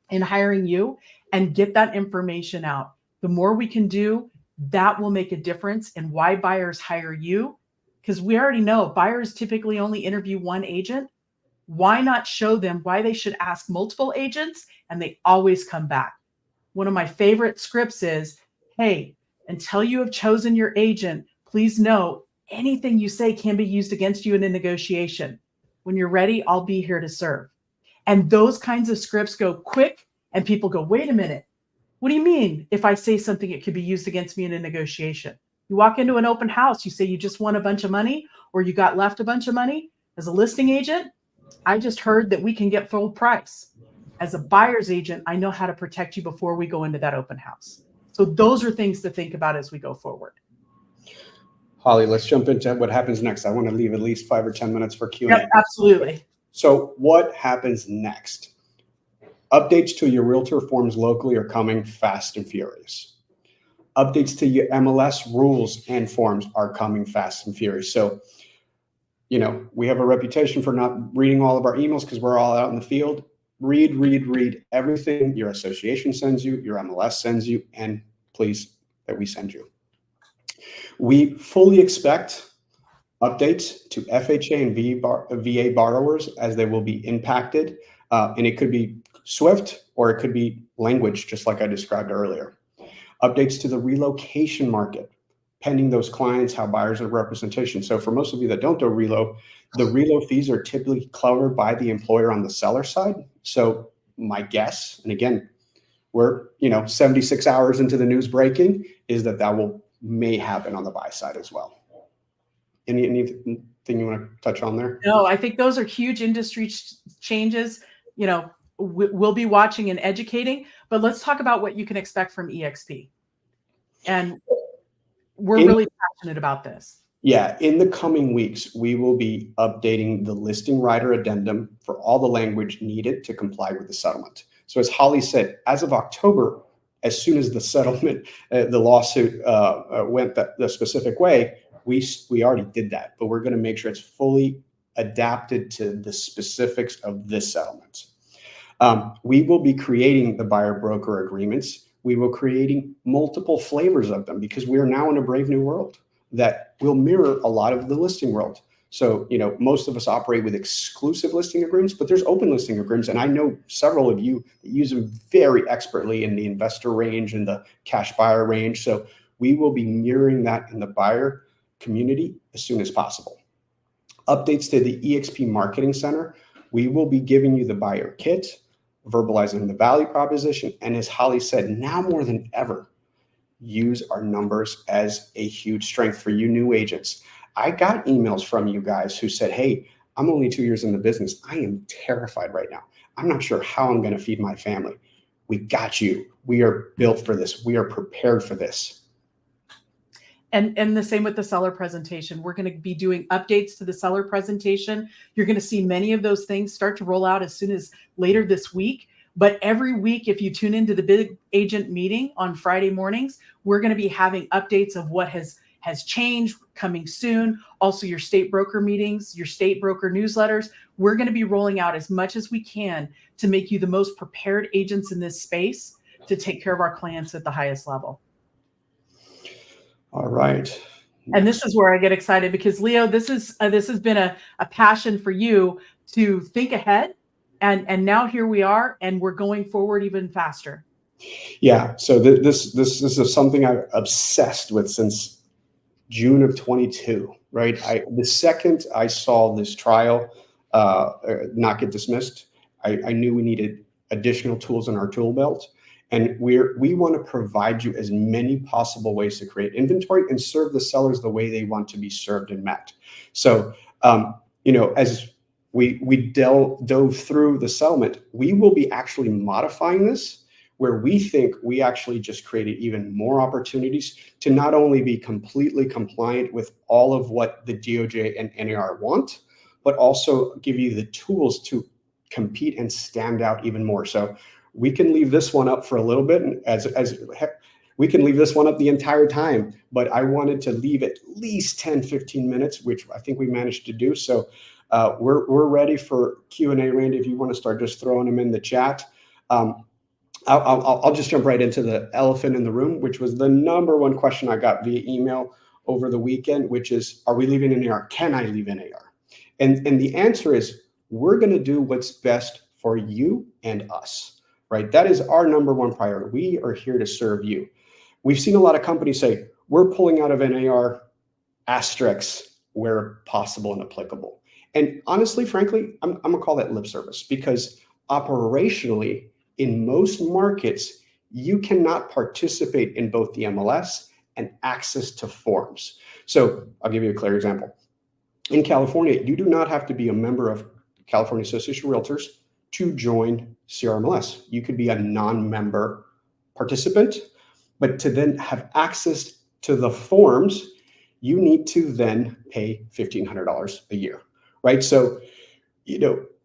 in hiring you? And get that information out. The more we can do, that will make a difference in why buyers hire you. Because we already know buyers typically only interview one agent. Why not show them why they should ask multiple agents and they always come back? One of my favorite scripts is, hey, until you have chosen your agent, please know anything you say can be used against you in a negotiation. When you're ready, I'll be here to serve. And those kinds of scripts go quick and people go, wait a minute. What do you mean if I say something, it could be used against me in a negotiation? You walk into an open house, you say you just won a bunch of money or you got left a bunch of money. As a listing agent, I just heard that we can get full price. As a buyer's agent, I know how to protect you before we go into that open house. So those are things to think about as we go forward. Holly, let's jump into what happens next. I want to leave at least 5 or 10 minutes for Q&A. Yep, absolutely. So what happens next? Updates to your realtor forms locally are coming fast and furious. Updates to your MLS rules and forms are coming fast and furious. So, we have a reputation for not reading all of our emails because we're all out in the field. Read everything your association sends you, your MLS sends you, and please, that we send you. We fully expect updates to FHA and VA borrowers as they will be impacted. And it could be swift or it could be language, just like I described earlier. Updates to the relocation market. pending those clients, how buyers are representation. So for most of you that don't do relo, the relo fees are typically covered by the employer on the seller side. So my guess, and again, we're 76 hours into the news breaking, is that may happen on the buy side as well. Anything you want to touch on there? No, I think those are huge industry changes. We'll be watching and educating, but let's talk about what you can expect from EXP. And we're really passionate about this. Yeah, in the coming weeks, we will be updating the listing rider addendum for all the language needed to comply with the settlement. So as Holly said, as of October, as soon as the settlement, the lawsuit went the specific way, we already did that, but we're going to make sure it's fully adapted to the specifics of this settlement. We will be creating the buyer broker agreements. We will creating multiple flavors of them because we are now in a brave new world that will mirror a lot of the listing world. So, most of us operate with exclusive listing agreements, but there's open listing agreements. And I know several of you that use them very expertly in the investor range and the cash buyer range. So we will be mirroring that in the buyer community as soon as possible. Updates to the EXP Marketing Center. We will be giving you the buyer kit, verbalizing the value proposition. And as Holly said, now more than ever, use our numbers as a huge strength for you new agents. I got emails from you guys who said, hey, I'm only 2 years in the business. I am terrified right now. I'm not sure how I'm going to feed my family. We got you. We are built for this. We are prepared for this. And the same with the seller presentation. We're going to be doing updates to the seller presentation. You're going to see many of those things start to roll out as soon as later this week. But every week, if you tune into the Big Agent meeting on Friday mornings, we're going to be having updates of what has changed coming soon. Also, your state broker meetings, your state broker newsletters. We're going to be rolling out as much as we can to make you the most prepared agents in this space to take care of our clients at the highest level. All right. And this is where I get excited because, Leo, this has been a passion for you to think ahead. And now here we are, and we're going forward even faster. Yeah. So this is something I've obsessed with since June of 22, right? The second I saw this trial not get dismissed, I knew we needed additional tools in our tool belt. And we want to provide you as many possible ways to create inventory and serve the sellers the way they want to be served and met. So, as we dove through the settlement, we will be actually modifying this where we think we actually just created even more opportunities to not only be completely compliant with all of what the DOJ and NAR want, but also give you the tools to compete and stand out even more. So we can leave this one up for a little bit, as we can leave this one up the entire time, but I wanted to leave at least 10, 15 minutes, which I think we managed to do. So we're ready for Q&A, Randy, if you want to start just throwing them in the chat. I'll just jump right into the elephant in the room, which was the number one question I got via email over the weekend, which is, are we leaving NAR? Can I leave NAR? And the answer is, we're going to do what's best for you and us. Right? That is our number one priority. We are here to serve you. We've seen a lot of companies say, we're pulling out of NAR asterisks where possible and applicable. And honestly, frankly, I'm going to call that lip service because operationally, in most markets, you cannot participate in both the MLS and access to forms. So I'll give you a clear example. In California, you do not have to be a member of California Association of Realtors to join CRMLS. You could be a non-member participant, but to then have access to the forms, you need to then pay $1,500 a year, right? So,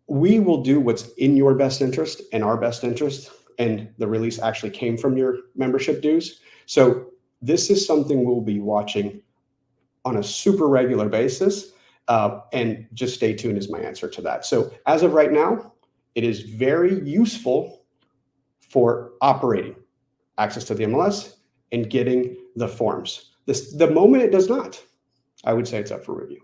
we will do what's in your best interest and our best interest, and the release actually came from your membership dues. So this is something we'll be watching on a super regular basis, and just stay tuned is my answer to that. So as of right now, it is very useful for operating, access to the MLS and getting the forms. The moment it does not, I would say it's up for review.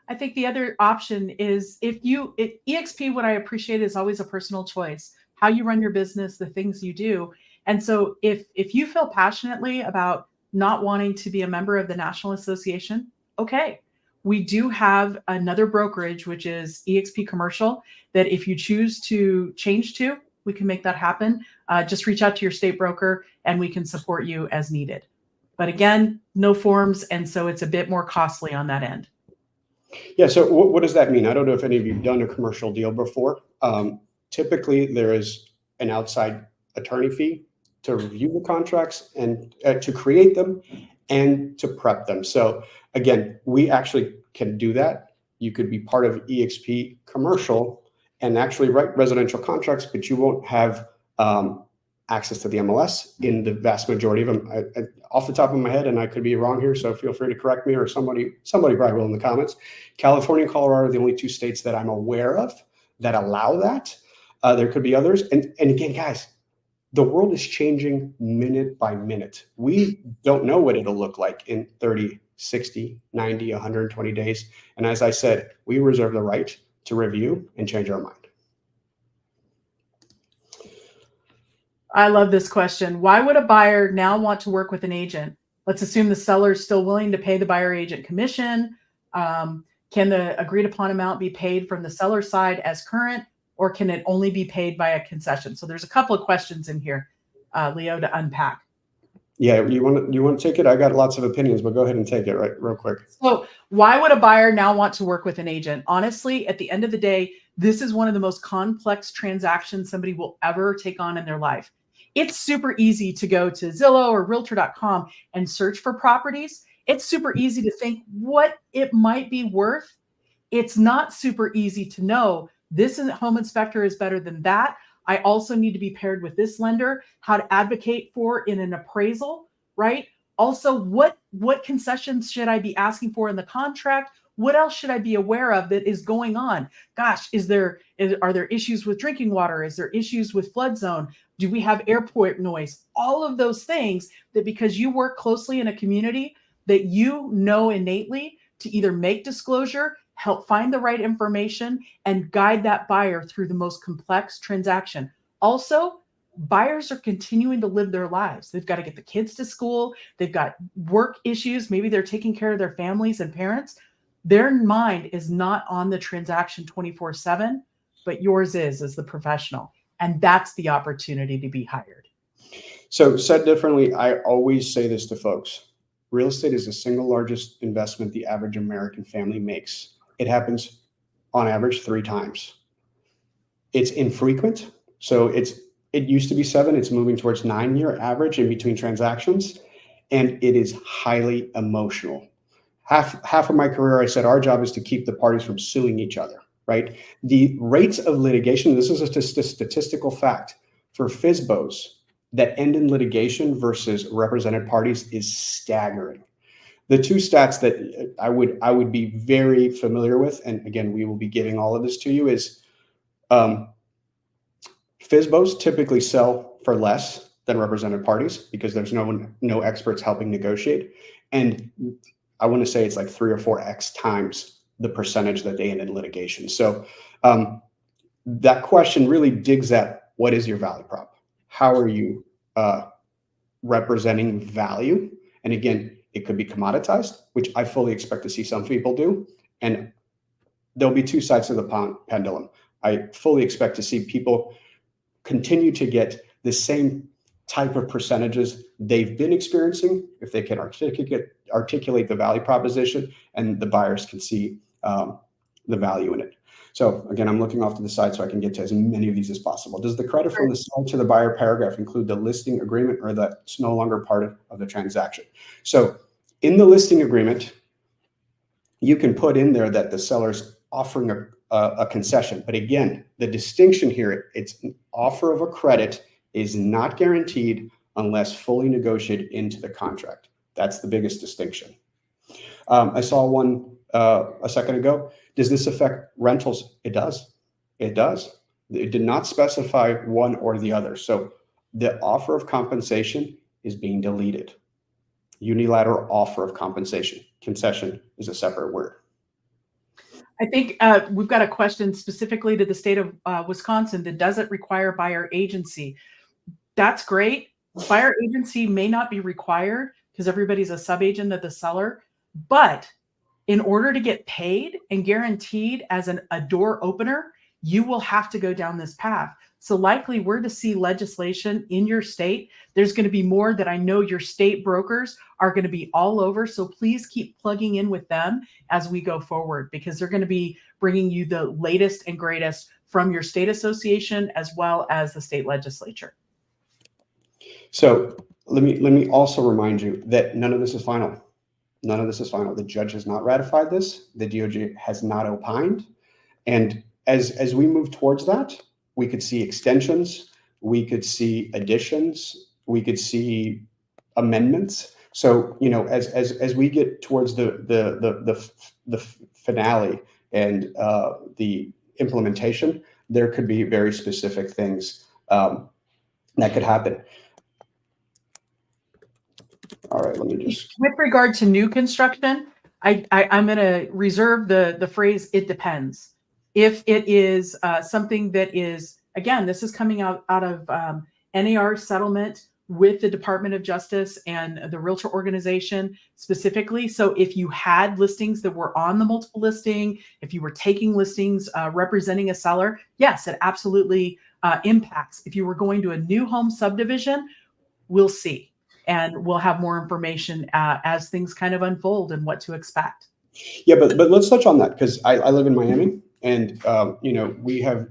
I think the other option is EXP, what I appreciate is always a personal choice, how you run your business, the things you do. And so if you feel passionately about not wanting to be a member of the National Association, okay. We do have another brokerage, which is eXp Commercial, that if you choose to change to, we can make that happen. Just reach out to your state broker and we can support you as needed. But again, no forms, and so it's a bit more costly on that end. Yeah, so what does that mean? I don't know if any of you have done a commercial deal before. Typically, there is an outside attorney fee to review the contracts and to create them and to prep them. So again, we actually can do that. You could be part of eXp Commercial and actually write residential contracts, but you won't have access to the MLS in the vast majority of them. Off the top of my head, and I could be wrong here, so feel free to correct me, or somebody probably will in the comments. California and Colorado are the only two states that I'm aware of that allow that. There could be others. And again, guys, the world is changing minute by minute. We don't know what it'll look like in 30, 60, 90, 120 days. And as I said, we reserve the right to review and change our mind. I love this question. Why would a buyer now want to work with an agent? Let's assume the seller is still willing to pay the buyer agent commission. Can the agreed upon amount be paid from the seller side as current, or can it only be paid by a concession? So there's a couple of questions in here, Leo, to unpack. Yeah, you want to take it? I got lots of opinions, but go ahead and take it real quick. So why would a buyer now want to work with an agent? Honestly, at the end of the day, this is one of the most complex transactions somebody will ever take on in their life. It's super easy to go to Zillow or Realtor.com and search for properties. It's super easy to think what it might be worth. It's not super easy to know this home inspector is better than that. I also need to be paired with this lender, how to advocate for in an appraisal, right? Also, what concessions should I be asking for in the contract? What else should I be aware of that is going on? Gosh, are there issues with drinking water? Is there issues with flood zone? Do we have airport noise? All of those things that, because you work closely in a community, that you know innately to either make disclosure, help find the right information, and guide that buyer through the most complex transaction. Also, buyers are continuing to live their lives. They've got to get the kids to school. They've got work issues. Maybe they're taking care of their families and parents. Their mind is not on the transaction 24/7, but yours is as the professional. And that's the opportunity to be hired. So said differently, I always say this to folks. Real estate is the single largest investment the average American family makes. It happens on average 3 times. It's infrequent. So it used to be 7. It's moving towards 9-year average in between transactions. And it is highly emotional. Half of my career, I said, our job is to keep the parties from suing each other, right? The rates of litigation, this is a statistical fact, for FSBOs that end in litigation versus represented parties is staggering. The two stats that I would be very familiar with, and again, we will be giving all of this to you, is FSBOs typically sell for less than represented parties because there's no experts helping negotiate. And I want to say it's like 3 or 4x times the percentage that they end in litigation. So that question really digs at, what is your value prop? How are you representing value? And again, it could be commoditized, which I fully expect to see some people do. And there'll be 2 sides to the pendulum. I fully expect to see people continue to get the same type of percentages they've been experiencing if they can articulate the value proposition and the buyers can see the value in it. So again, I'm looking off to the side so I can get to as many of these as possible. Does the credit from the seller to the buyer paragraph include the listing agreement, or that's no longer part of the transaction? So in the listing agreement, you can put in there that the seller's offering a concession. But again, the distinction here, it's an offer of a credit is not guaranteed unless fully negotiated into the contract. That's the biggest distinction. I saw one a second ago. Does this affect rentals? It does. It does. It did not specify one or the other. So the offer of compensation is being deleted. Unilateral offer of compensation. Concession is a separate word. I think we've got a question specifically to the state of Wisconsin that doesn't require buyer agency. That's great. Buyer agency may not be required, because everybody's a sub-agent of the seller. But in order to get paid and guaranteed as a door opener, you will have to go down this path. So likely we're to see legislation in your state. There's going to be more that I know your state brokers are going to be all over. So please keep plugging in with them as we go forward, because they're going to be bringing you the latest and greatest from your state association as well as the state legislature. So let me also remind you that none of this is final. None of this is final. The judge has not ratified this. The DOJ has not opined. And as we move towards that, we could see extensions, we could see additions, we could see amendments. So, you know, as we get towards the finale and the implementation, there could be very specific things that could happen. All right, let me just. With regard to new construction, I'm going to reserve the phrase "it depends." If it is something that is, again, this is coming out of NAR settlement with the Department of Justice and the Realtor organization specifically. So if you had listings that were on the multiple listing, if you were taking listings representing a seller, yes, it absolutely impacts. If you were going to a new home subdivision, we'll see. And we'll have more information as things kind of unfold and what to expect. Yeah, but let's touch on that, because I live in Miami, and you know, we have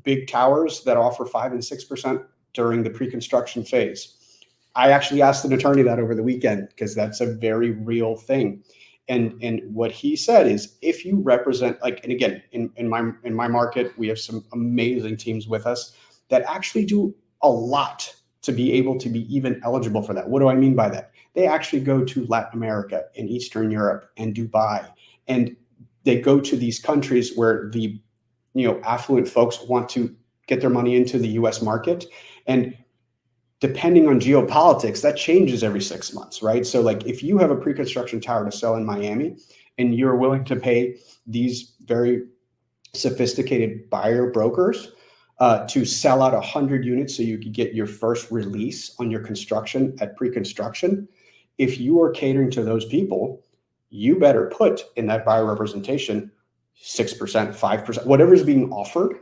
big towers that offer 5 and 6% during the pre-construction phase. I actually asked an attorney that over the weekend, because that's a very real thing. And what he said is, if you represent, like, and again, in my market, we have some amazing teams with us that actually do a lot to be able to be even eligible for that. What do I mean by that? They actually go to Latin America and Eastern Europe and Dubai, and they go to these countries where the, you know, affluent folks want to get their money into the US market. And depending on geopolitics, that changes every 6 months, right? So like, if you have a pre-construction tower to sell in Miami and you're willing to pay these very sophisticated buyer brokers to sell out 100 units so you could get your first release on your construction at pre-construction, if you are catering to those people, you better put in that buyer representation 6%, 5%, whatever is being offered,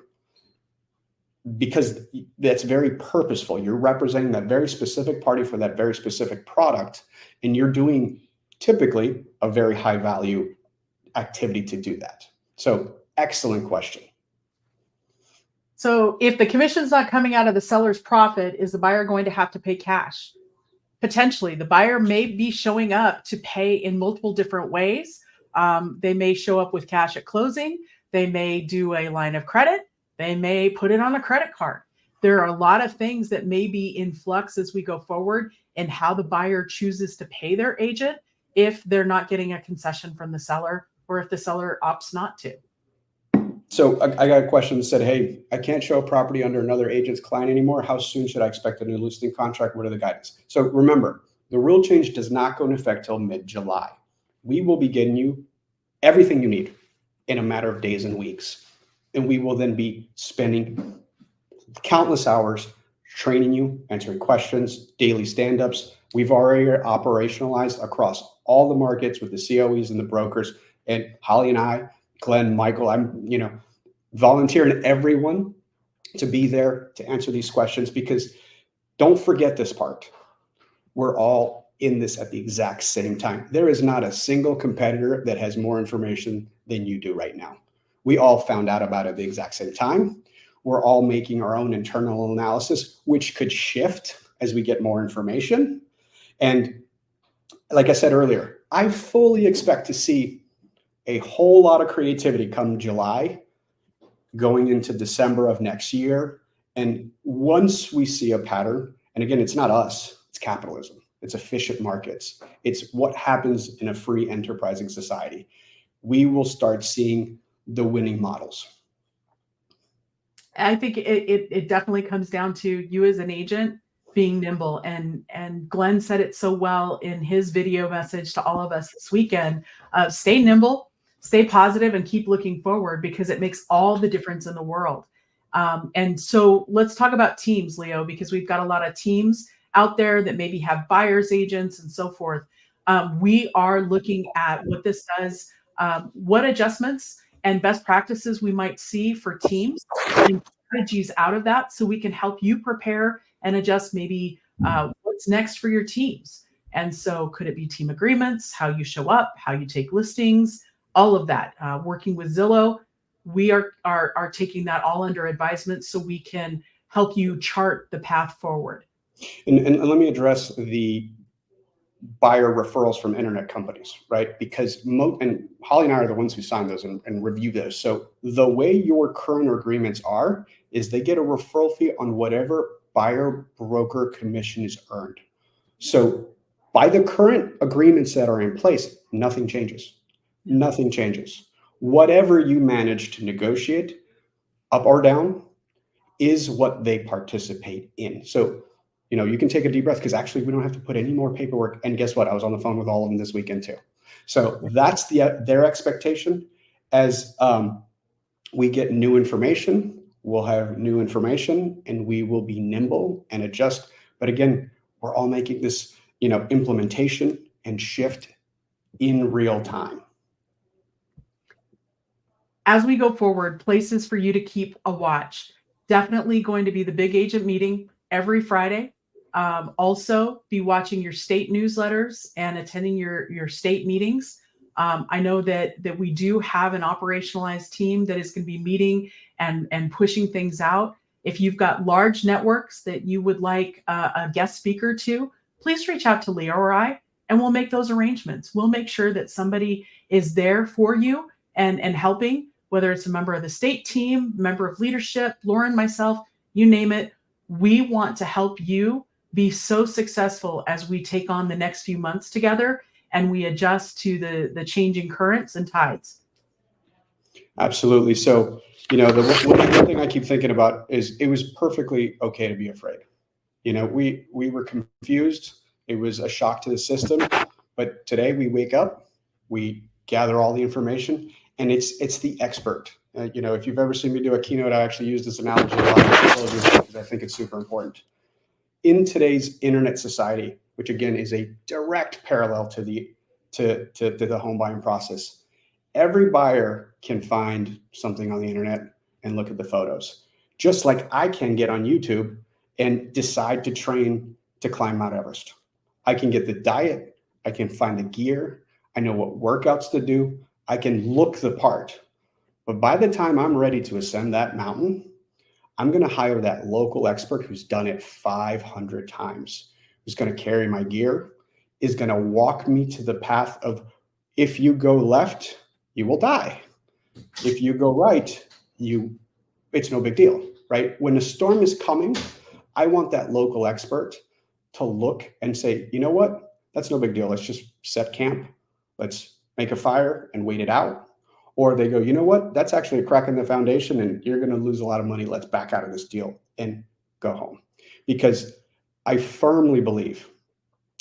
because that's very purposeful. You're representing that very specific party for that very specific product, and you're doing typically a very high value activity to do that. So excellent question. So if the commission's not coming out of the seller's profit, is the buyer going to have to pay cash? Potentially. The buyer may be showing up to pay in multiple different ways. They may show up with cash at closing. They may do a line of credit. They may put it on a credit card. There are a lot of things that may be in flux as we go forward in how the buyer chooses to pay their agent if they're not getting a concession from the seller, or if the seller opts not to. So I got a question that said, hey, I can't show a property under another agent's client anymore. How soon should I expect a new listing contract? What are the guidance? So remember, the rule change does not go into effect till mid-July. We will be getting you everything you need in a matter of days and weeks. And we will then be spending countless hours training you, answering questions, daily stand-ups. We've already operationalized across all the markets with the COEs and the brokers. And Holly and I, Glenn, Michael, I'm, you know, volunteering everyone to be there to answer these questions, because don't forget this part. We're all in this at the exact same time. There is not a single competitor that has more information than you do right now. We all found out about it at the exact same time. We're all making our own internal analysis, which could shift as we get more information. And like I said earlier, I fully expect to see a whole lot of creativity come July, going into December of next year. And once we see a pattern, and again, it's not us, it's capitalism. It's efficient markets. It's what happens in a free enterprising society. We will start seeing the winning models. I think it definitely comes down to you as an agent being nimble. And Glenn said it so well in his video message to all of us this weekend. Stay nimble, stay positive, and keep looking forward, because it makes all the difference in the world. And so let's talk about teams, Leo, because we've got a lot of teams out there that maybe have buyer's agents and so forth. We are looking at what this does, what adjustments and best practices we might see for teams and strategies out of that so we can help you prepare and adjust maybe what's next for your teams. And so could it be team agreements, how you show up, how you take listings, all of that. Working with Zillow, we are taking that all under advisement so we can help you chart the path forward. And let me address the buyer referrals from internet companies, right? Because and Holly and I are the ones who sign those and review those. So the way your current agreements are is they get a referral fee on whatever buyer broker commission is earned. So by the current agreements that are in place, nothing changes. Nothing changes. Whatever you manage to negotiate, up or down, is what they participate in. So, you can take a deep breath because actually we don't have to put any more paperwork. And guess what? I was on the phone with all of them this weekend too. So that's their expectation. As we get new information, we'll have new information and we will be nimble and adjust. But again, we're all making this, implementation and shift in real time. As we go forward, places for you to keep a watch. Definitely going to be the big agent meeting every Friday. Also, be watching your state newsletters and attending your state meetings. I know that we do have an operationalized team that is going to be meeting and pushing things out. If you've got large networks that you would like a guest speaker to, please reach out to Leo or I, and we'll make those arrangements. We'll make sure that somebody is there for you and helping, whether it's a member of the state team, member of leadership, Lauren, myself, you name it. We want to help you be so successful as we take on the next few months together and we adjust to the changing currents and tides. Absolutely. So, the one thing I keep thinking about is it was perfectly okay to be afraid. We were confused. It was a shock to the system. But today we wake up, we gather all the information, and it's the expert. If you've ever seen me do a keynote, I actually use this analogy a lot because I think it's super important. In today's internet society, which again is a direct parallel to the home buying process, every buyer can find something on the internet and look at the photos, just like I can get on YouTube and decide to train to climb Mount Everest. I can get the diet, I can find the gear, I know what workouts to do, I can look the part. But by the time I'm ready to ascend that mountain, I'm going to hire that local expert who's done it 500 times, who's going to carry my gear, is going to walk me to the path of, if you go left, you will die. If you go right, it's no big deal, right? When a storm is coming, I want that local expert to look and say, you know what? That's no big deal. Let's just set camp. Let's make a fire and wait it out. Or they go, you know what? That's actually a crack in the foundation and you're going to lose a lot of money. Let's back out of this deal and go home. Because I firmly believe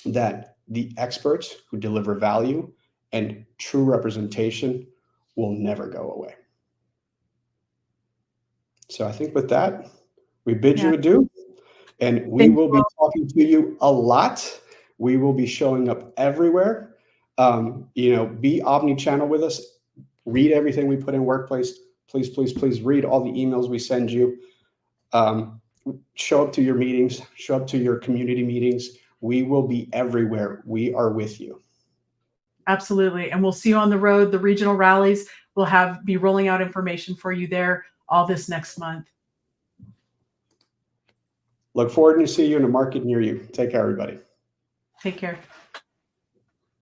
that the experts who deliver value and true representation will never go away. So I think with that, we bid you adieu, and we will be talking to you a lot. We will be showing up everywhere. Be omni-channel with us. Read everything we put in Workplace. Please, please, please read all the emails we send you. Show up to your meetings. Show up to your community meetings. We will be everywhere. We are with you. Absolutely. And we'll see you on the road, the regional rallies. We'll be rolling out information for you there all this next month. Look forward to see you in a market near you. Take care, everybody. Take care.